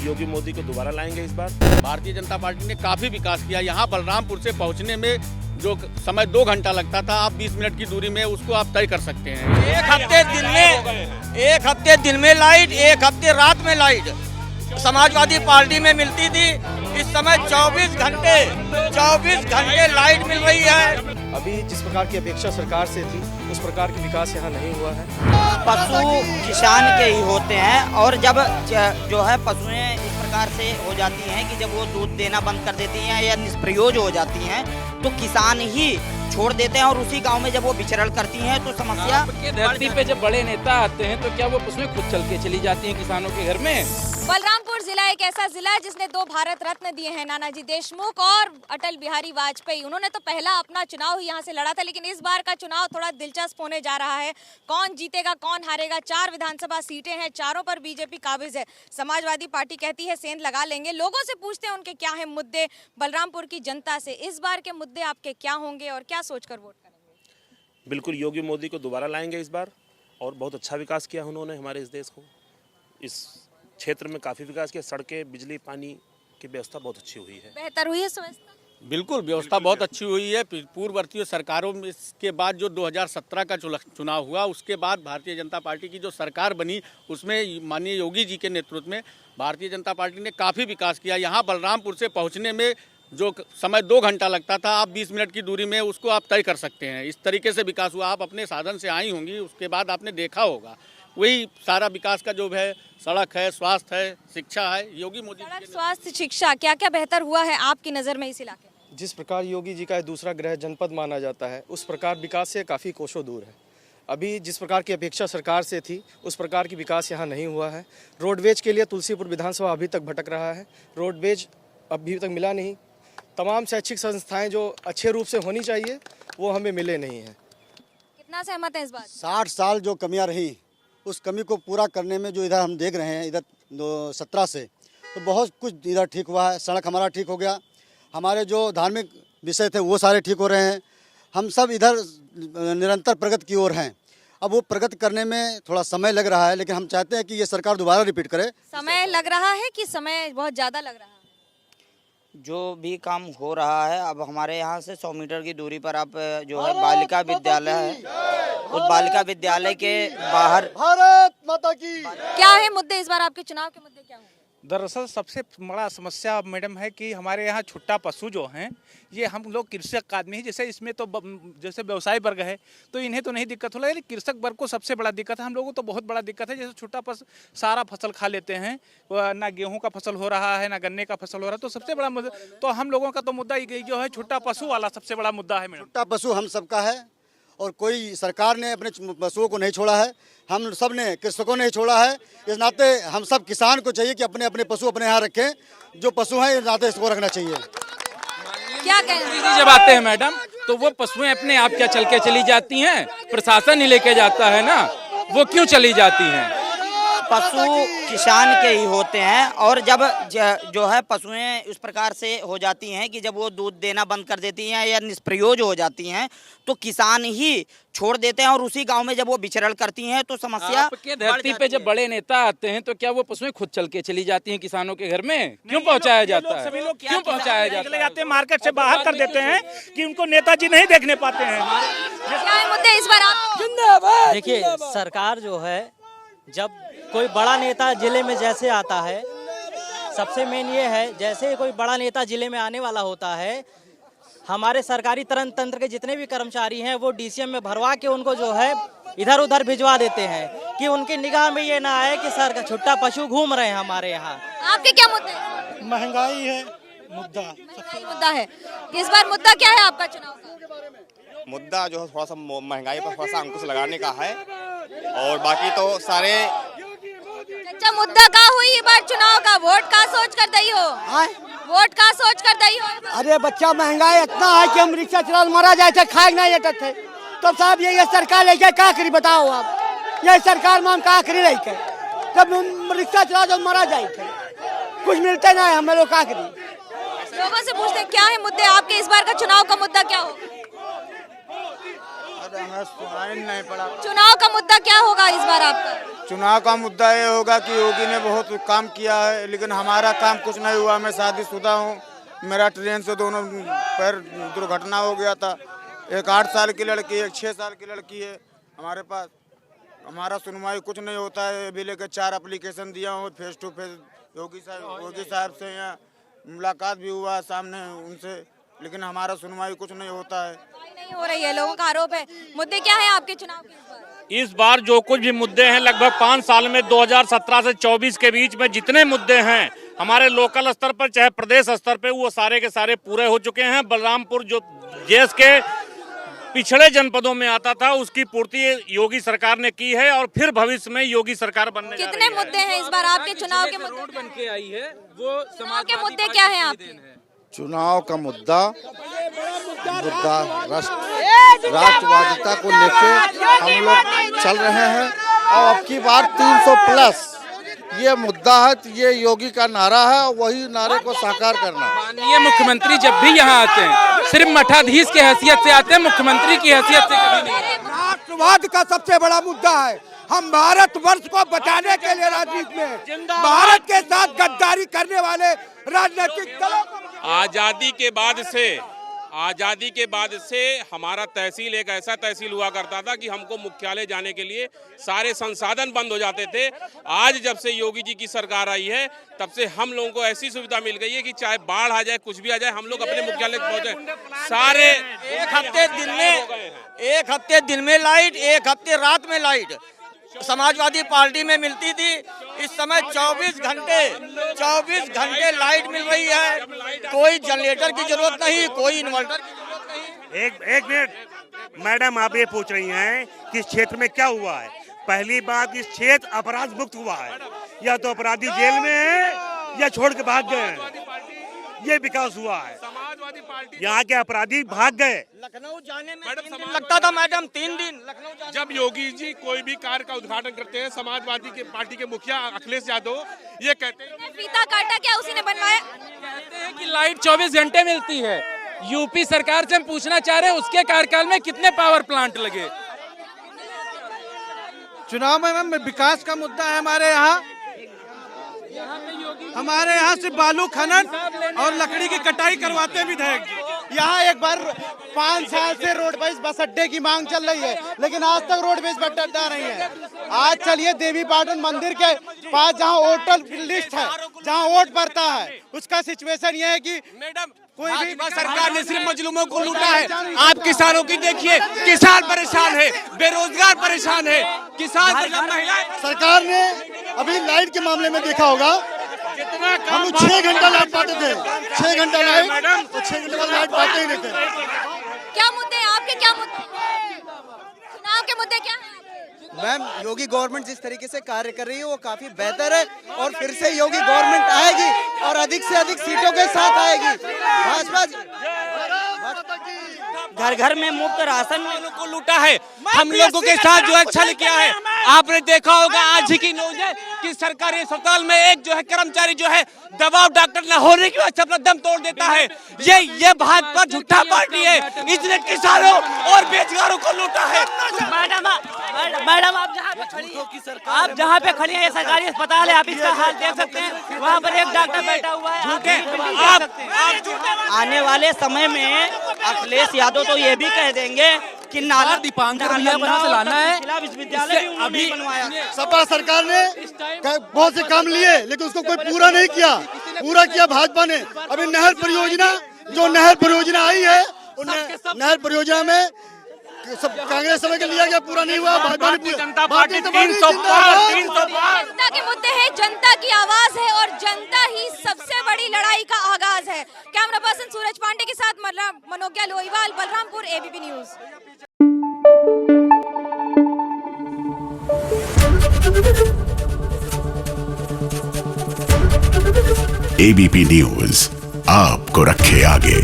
योगी मोदी को दोबारा लाएंगे इस बार। भारतीय जनता पार्टी ने काफी विकास किया। यहाँ बलरामपुर से पहुँचने में जो समय 2 घंटा लगता था, आप 20 मिनट की दूरी में उसको आप तय कर सकते हैं। एक हफ्ते दिन में लाइट, एक हफ्ते रात में लाइट समाजवादी पार्टी में मिलती थी। इस समय 24 घंटे लाइट मिल रही है। अभी जिस प्रकार की अपेक्षा सरकार से थी उस प्रकार की विकास यहाँ नहीं हुआ है। पशु किसान के ही होते हैं और जब जो है पशुएं इस प्रकार से हो जाती हैं कि जब वो दूध देना बंद कर देती हैं या निष्प्रयोज हो जाती हैं तो किसान ही छोड़ देते हैं और उसी गांव में जब वो विचरण करती हैं तो समस्या धरती पे जब बड़े नेता आते हैं तो क्या वो पशुएं खुद चल के चली जाती हैं किसानों के घर में? बलरामपुर जिला एक ऐसा जिला है जिसने 2 भारत रत्न दिए हैं, नानाजी देशमुख और अटल बिहारी वाजपेयी। उन्होंने तो पहला अपना चुनाव ही यहाँ से लड़ा था, लेकिन इस बार का चुनाव थोड़ा दिलचस्प होने जा रहा है। कौन जीतेगा, कौन हारेगा? 4 विधानसभा सीटें हैं, चारों पर बीजेपी काबिज है। समाजवादी पार्टी कहती है सेंध लगा लेंगे। लोगों से पूछते हैं उनके क्या है मुद्दे, बलरामपुर की जनता से इस बार के मुद्दे आपके क्या होंगे और क्या सोचकर वोट करेंगे? बिल्कुल योगी मोदी को दोबारा लाएंगे इस बार, और बहुत अच्छा विकास किया उन्होंने हमारे इस देश को। इस क्षेत्र में काफ़ी विकास किया, सड़कें, बिजली, पानी की व्यवस्था बहुत अच्छी हुई है। बेहतर हुई है व्यवस्था? बिल्कुल, व्यवस्था बहुत अच्छी हुई है। पूर्ववर्ती सरकारों में इसके बाद जो 2017 का चुनाव हुआ, उसके बाद भारतीय जनता पार्टी की जो सरकार बनी उसमें माननीय योगी जी के नेतृत्व में भारतीय जनता पार्टी ने काफ़ी विकास किया। यहाँ बलरामपुर से पहुँचने में जो समय 2 घंटा लगता था, आप 20 मिनट की दूरी में उसको आप तय कर सकते हैं। इस तरीके से विकास हुआ। आप अपने साधन से आई होंगी, उसके बाद आपने देखा होगा वही सारा विकास का जो है, सड़क है, स्वास्थ्य है, शिक्षा है, योगी मोदी। सड़क, स्वास्थ्य, शिक्षा, क्या क्या बेहतर हुआ है आपकी नज़र में इस इलाके में? जिस प्रकार योगी जी का दूसरा गृह जनपद माना जाता है उस प्रकार विकास से काफ़ी कोसों दूर है। अभी जिस प्रकार की अपेक्षा सरकार से थी उस प्रकार की विकास यहाँ नहीं हुआ है। रोडवेज के लिए तुलसीपुर विधानसभा अभी तक भटक रहा है, रोडवेज अभी तक मिला नहीं। तमाम शैक्षिक संस्थाएं जो अच्छे रूप से होनी चाहिए वो हमें मिले नहीं हैं। कितना सहमत है इस बात? 60 साल जो कमियां रही उस कमी को पूरा करने में जो इधर हम देख रहे हैं, इधर 17 से तो बहुत कुछ इधर ठीक हुआ है। सड़क हमारा ठीक हो गया, हमारे जो धार्मिक विषय थे वो सारे ठीक हो रहे हैं। हम सब इधर निरंतर प्रगति की ओर हैं। अब वो प्रगति करने में थोड़ा समय लग रहा है, लेकिन हम चाहते हैं कि ये सरकार दोबारा रिपीट करे। समय लग रहा है कि समय बहुत ज़्यादा लग रहा है? जो भी काम हो रहा है, अब हमारे यहाँ से 100 मीटर की दूरी पर आप जो है बालिका विद्यालय है, उस बालिका विद्यालय के बाहर भारत माता की। क्या है मुद्दे इस बार आपके चुनाव के मुद्दे क्या होंगे? दरअसल सबसे बड़ा समस्या मैडम है कि हमारे यहाँ छुट्टा पशु जो हैं, ये हम लोग कृषक आदमी हैं। जैसे इसमें तो जैसे व्यवसाय वर्ग है तो इन्हें तो नहीं दिक्कत हो रहा है, लेकिन कृषक वर्ग को सबसे बड़ा दिक्कत है। हम लोगों को तो बहुत बड़ा दिक्कत है। जैसे छुट्टा पशु सारा फसल खा लेते हैं, ना गेहूं का फसल हो रहा है, ना गन्ने का फसल हो रहा है। तो सबसे बड़ा मुद्दा तो हम लोगों का तो मुद्दा जो है छुट्टा पशु वाला सबसे बड़ा मुद्दा है मैडम। छुट्टा पशु हम सबका है और कोई सरकार ने अपने पशुओं को नहीं छोड़ा है, हम सब ने, कृषकों ने छोड़ा है। इस नाते हम सब किसान को चाहिए कि अपने अपने पशु अपने यहाँ रखें। जो पशु हैं इस नाते इसको रखना चाहिए। क्या कहें? जब आते हैं मैडम तो वो पशुएं अपने आप क्या चल के चली जाती हैं? प्रशासन ही लेके जाता है ना, वो क्यों चली जाती हैं? पशु किसान के ही होते हैं और जब जो है पशुएं उस प्रकार से हो जाती हैं कि जब वो दूध देना बंद कर देती हैं या निष्प्रयोज हो जाती हैं तो किसान ही छोड़ देते हैं और उसी गांव में जब वो विचरण करती हैं तो समस्या आपके धरती पे जब बड़े नेता आते हैं तो क्या वो पशुएं खुद चल के चली जाती हैं किसानों के घर में? क्यों पहुंचाया जाता है? क्यों पहुंचाया जाते हैं? मार्केट से बाहर कर देते हैं कि उनको नेताजी नहीं देखने पाते हैं। क्या है मुद्दे इस बार आप? देखिए, सरकार जो है जब कोई बड़ा नेता जिले में जैसे आता है, सबसे मेन ये है, जैसे कोई बड़ा नेता जिले में आने वाला होता है, हमारे सरकारी तंत्र के जितने भी कर्मचारी हैं वो डीसीएम में भरवा के उनको जो है इधर उधर भिजवा देते हैं कि उनकी निगाह में ये ना आए कि सर छुट्टा पशु घूम रहे हैं हमारे यहाँ। आपके क्या मुद्दे? महंगाई है मुद्दा, महंगाई मुद्दा है। इस बार मुद्दा क्या है आपका चुनाव का? मुद्दा जो है थोड़ा सा महंगाई पर थोड़ा सा अंकुश लगाने का है और बाकी तो सारे। अच्छा, मुद्दा का हुई ये बार चुनाव का? वोट का सोच कर दई हो? वोट का सोच कर दई हो? अरे बच्चा, महंगाई इतना है कि हम रिक्शा चला मरा जाए थे, खाए नहीं जाते थे। तो साहब ये सरकार लेके क्या करी बताओ आप? ये सरकार में हम क्या करी रही थे? जब रिक्शा चला तो मरा जाए थे, कुछ मिलते ना है, हम लोग क्या करी? लोगों से पूछते क्या है मुद्दे आपके? इस बार का चुनाव का मुद्दा क्या हो? हमें सुनाई नहीं पड़ा। चुनाव का मुद्दा क्या होगा इस बार आपका? चुनाव का मुद्दा ये होगा कि योगी ने बहुत काम किया है, लेकिन हमारा काम कुछ नहीं हुआ। मैं शादीशुदा हूँ, मेरा ट्रेन से दोनों पैर दुर्घटना हो गया था। एक 8 साल की लड़की, एक 6 साल की लड़की है हमारे पास। हमारा सुनवाई कुछ नहीं होता है। अभी लेकर 4 एप्लीकेशन दिया हूँ, फेस टू फेस योगी साहब से यहाँ मुलाकात भी हुआ सामने उनसे, लेकिन हमारा सुनवाई कुछ नहीं होता है। नहीं हो रही है, लोगों का आरोप है। मुद्दे क्या है आपके चुनाव के इस बार? जो कुछ भी मुद्दे हैं लगभग 5 साल में 2017 से 24 के बीच में जितने मुद्दे हैं हमारे लोकल स्तर पर चाहे प्रदेश स्तर पे, वो सारे के सारे पूरे हो चुके हैं। बलरामपुर जो देश के पिछड़े जनपदों में आता था उसकी पूर्ति योगी सरकार ने की है और फिर भविष्य में योगी सरकार बनने जा रही है। कितने मुद्दे हैं इस बार आपके चुनाव के मुद्दे? रोड बन के आई है वो चुनाव के मुद्दे क्या हैं आपके? चुनाव का मुद्दा राष्ट्रवादिता को लेके हम लोग चल रहे हैं और अब की बार 300 प्लस ये मुद्दा है। तो ये योगी का नारा है, वही नारे को साकार करना। माननीय मुख्यमंत्री जब भी यहाँ आते हैं सिर्फ मठाधीश की हैसियत से आते हैं, मुख्यमंत्री की हैसियत से कभी नहीं। राष्ट्रवाद का सबसे बड़ा मुद्दा है। हम भारत वर्ष को बचाने के लिए राजनीति में भारत के साथ गद्दारी करने वाले राजनीतिक दलों को आजादी के बाद से हमारा तहसील एक ऐसा तहसील हुआ करता था कि हमको मुख्यालय जाने के लिए सारे संसाधन बंद हो जाते थे। आज जब से योगी जी की सरकार आई है तब से हम लोगों को ऐसी सुविधा मिल गई है कि चाहे बाढ़ आ जाए, कुछ भी आ जाए, हम लोग अपने मुख्यालय पहुंचे। सारे एक हफ्ते दिन में लाइट, एक हफ्ते रात में लाइट समाजवादी पार्टी में मिलती थी। इस समय 24 घंटे लाइट मिल रही है। कोई जनरेटर की जरूरत नहीं, कोई इन्वर्टर की जरूरत नहीं। एक मिनट मैडम, आप ये पूछ रही हैं कि इस क्षेत्र में क्या हुआ है। पहली बात, इस क्षेत्र अपराध मुक्त हुआ है। या तो अपराधी जेल में है या छोड़ के भाग गए हैं, ये विकास हुआ है। यहाँ के अपराधी भाग गए। लखनऊ जाने में 3 दिन लगता था मैडम, 3 दिन लखनऊ जाने। जब योगी जी कोई भी कार्य का उद्घाटन करते हैं, समाजवादी के पार्टी के मुखिया अखिलेश यादव ये कहते हैं फीता काटा, क्या उसी ने बनवाया? कहते हैं कि लाइट 24 घंटे मिलती है। यूपी सरकार से हम पूछना चाह रहे हैं उसके कार्यकाल में कितने पावर प्लांट लगे? चुनाव में विकास का मुद्दा है हमारे यहाँ सिर्फ बालू खनन और लकड़ी की कटाई करवाते विधायक। यहाँ एक बार 5 साल से रोडवेज बस अड्डे की मांग चल रही है, लेकिन आज तक रोडवेज बस अड्डा नहीं है। आज चलिए देवी पाटन मंदिर के पास जहाँ वोटर लिस्ट है, जहाँ वोट पड़ता है, उसका सिचुएशन ये है कि मैडम कोई भी सरकार ने सिर्फ मजलूमों को लूटा है। आप किसानों की देखिए, किसान परेशान है, बेरोजगार परेशान है, किसान महिलाएं। सरकार ने अभी लाइट के मामले में देखा होगा, हम 6 घंटा लाइट पाते थे, 6 घंटा लाइट, तो 6 घंटे बाद लाइट पाते ही नहीं थे। क्या मुद्दे हैं आपके? क्या मुद्दे, चुनाव के मुद्दे क्या हैं? मैम, योगी गवर्नमेंट जिस तरीके से कार्य कर रही है वो काफी बेहतर है और फिर से योगी गवर्नमेंट आएगी और अधिक से अधिक सीटों के साथ आएगी। भाजपा घर घर में मुफ्त राशन को लूटा है, हम लोगों के साथ जो अच्छा किया है। आपने देखा होगा आज ही की न्यूज है कि सरकारी अस्पताल में एक जो है कर्मचारी जो है दबाव डॉक्टर न होने की वजह से अपना दम तोड़ देता है। ये भाजपा झूठा पार्टी है, इसने किसानों और बेरोजगारों को लूटा है। मैडम आप जहाँ पे खड़ी है सरकारी अस्पताल है, आप इसका हाल देख सकते हैं। वहाँ पर एक डॉक्टर बैठा हुआ है। आने वाले समय में अखिलेश यादव तो ये भी कह देंगे कि नाला दीपांकर भैया बना से लाना है। जिला विश्वविद्यालय भी उन्होंने बनवाया। सपा सरकार ने बहुत से काम लिए, लेकिन उसको कोई पूरा नहीं किया। पूरा किया भाजपा ने। अभी नहर परियोजना आई है, नहर परियोजना में सब कांग्रेस समय के लिया गया, पूरा नहीं हुआ। भारतीय जनता पार्टी 300 पार। जनता के मुद्दे हैं, जनता की आवाज है और जनता ही सबसे बड़ी लड़ाई का आगाज है। कैमरा पर्सन सूरज पांडे के साथ Manogya Loiwal, Balrampur, ABP news. ABP news आपको रखे आगे।